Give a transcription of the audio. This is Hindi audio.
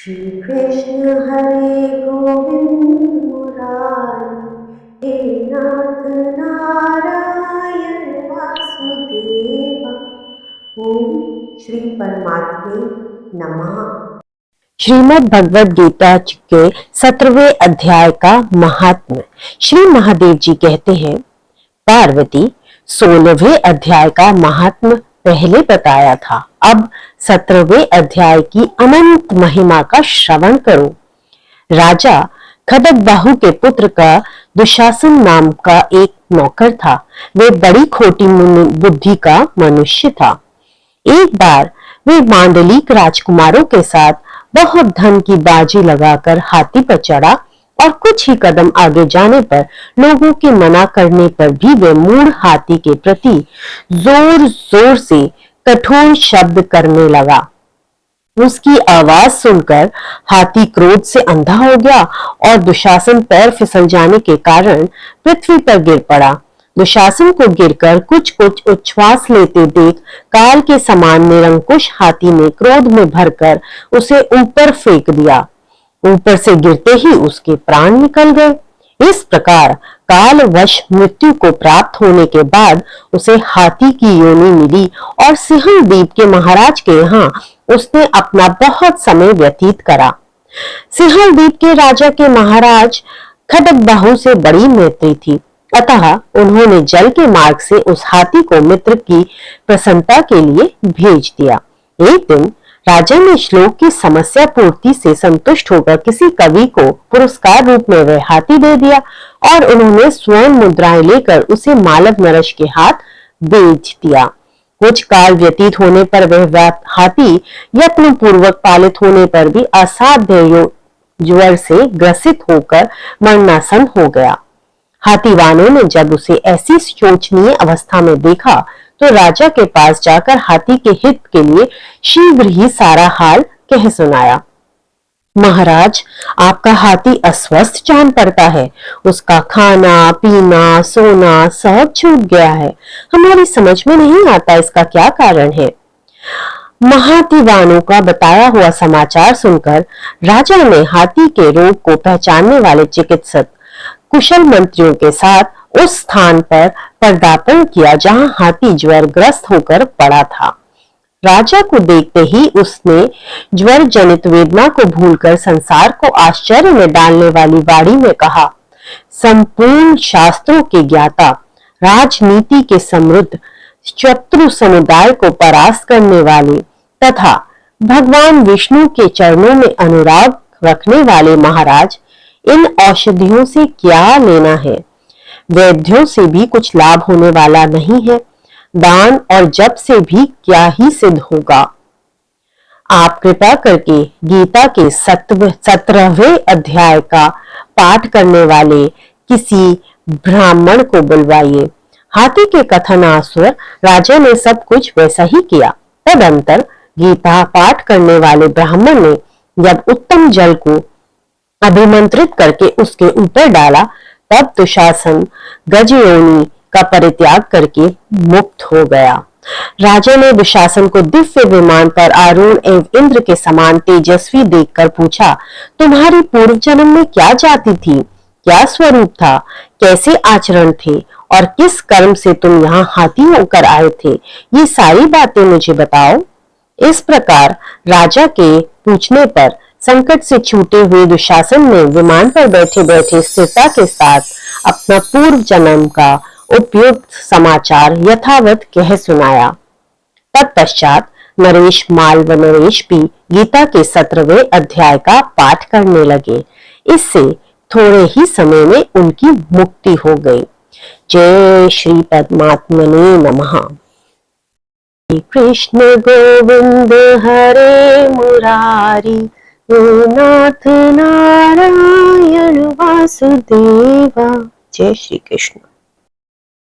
श्री कृष्ण हरे गोविंद मुरारी हे नाथ नारायण वासुदेवा। ओम श्री परमात्मे नमः। श्रीमद् भगवद गीता के 17वें अध्याय का महात्म्य। श्री महादेव जी कहते हैं, पार्वती 16वें अध्याय का महात्म्य पहले बताया था, अब 17वें अध्याय की अनंत महिमा का श्रवण करो। राजा खड्गबाहु के पुत्र का दुशासन नाम का एक नौकर था। वे बड़ी खोटी बुद्धि का मनुष्य था। एक बार वे मांडलिक राजकुमारों के साथ बहुत धन की बाजी लगाकर हाथी पर चढ़ा और कुछ ही कदम आगे जाने पर लोगों के मना करने पर भी वे मूढ़ हाथी के प्रति जोर जोर से कठोर शब्द करने लगा। उसकी आवाज सुनकर हाथी क्रोध से अंधा हो गया और दुशासन पैर फिसल जाने के कारण पृथ्वी पर गिर पड़ा। दुशासन को गिरकर कुछ कुछ उच्छ्वास लेते देख काल के समान निरंकुश हाथी ने क्रोध में भरकर उसे ऊपर फेंक दिया। ऊपर से गिरते ही उसके प्राण निकल गए। इस प्रकार कालवश मृत्यु को प्राप्त होने के बाद उसे हाथी की योनि मिली और सिंहल द्वीप के महाराज के यहाँ उसने अपना बहुत समय व्यतीत करा। सिंहल द्वीप के राजा के महाराज खड्गबाहु से बड़ी मैत्री थी, अतः उन्होंने जल के मार्ग से उस हाथी को मित्र की प्रसन्नता के लिए भेज दिया। एक दिन राजा ने श्लोक की समस्या पूर्ति से संतुष्ट होकर किसी कवि को पुरस्कार रूप में वह हाथी दे दिया और उन्होंने स्वर्ण मुद्राएं लेकर उसे मालव नरेश के हाथ बेच दिया। कुछ काल व्यतीत होने पर वह हाथी यत्न पूर्वक पालित होने पर भी असाध्य ज्वर से ग्रसित होकर मरणासन हो गया। हाथीवानों ने जब उसे ऐसी शोचनीय अवस्था में देखा तो राजा के पास जाकर हाथी के हित के लिए शीघ्र ही सारा हाल कह सुनाया। महाराज, आपका हाथी अस्वस्थ जान पड़ता है। उसका खाना पीना सोना सब छूट गया है। हमारी समझ में नहीं आता इसका क्या कारण है। महाथीवानों का बताया हुआ समाचार सुनकर राजा ने हाथी के रोग को पहचानने वाले चिकित्सक कुशल मंत्रियों के साथ उस स्थान पर पदार्पण किया जहां हाथी ज्वर ग्रस्त होकर पड़ा था। राजा को देखते ही उसने ज्वर जनित वेदना को भूलकर संसार को आश्चर्य में डालने वाली वाणी में कहा, संपूर्ण शास्त्रों के ज्ञाता, राजनीति के समृद्ध, शत्रु समुदाय को परास्त करने वाले तथा भगवान विष्णु के चरणों में अनुराग रखने वाले महाराज, इन औषधियों से क्या लेना है। वैद्यों से भी कुछ लाभ होने वाला नहीं है। दान और जप से भी क्या ही सिद्ध होगा। आप कृपा करके गीता के 17वें अध्याय का पाठ करने वाले किसी ब्राह्मण को बुलवाइए। हाथी के कथनानुसार राजा ने सब कुछ वैसा ही किया। तदंतर गीता पाठ करने वाले ब्राह्मण ने जब उत्तम जल को अभिमंत्रित करके उसके ऊपर डाला, तब दुशासन गजयोनि का परित्याग करके मुक्त हो गया। राजा ने दुशासन को दिव्य विमान पर आरूढ़ एवं इंद्र के समान तेजस्वी देखकर पूछा, तुम्हारी पूर्व जन्म में क्या जाति थी, क्या स्वरूप था, कैसे आचरण थे और किस कर्म से तुम यहाँ हाथी होकर आए थे, ये सारी बातें मुझे बताओ। इस प्रकार राजा के पूछने पर संकट से छूटे हुए दुशासन ने विमान पर बैठे बैठे स्थिरता के साथ अपना पूर्व जन्म का उपयुक्त समाचार यथावत कह सुनाया। तत्पश्चात नरेश मालव नरेश भी गीता के 17वें अध्याय का पाठ करने लगे। इससे थोड़े ही समय में उनकी मुक्ति हो गई। जय श्री परमात्मने नमः। कृष्ण गोविंद हरे मुरारी, नाथ नारायण वासुदेवा। जय श्री कृष्ण।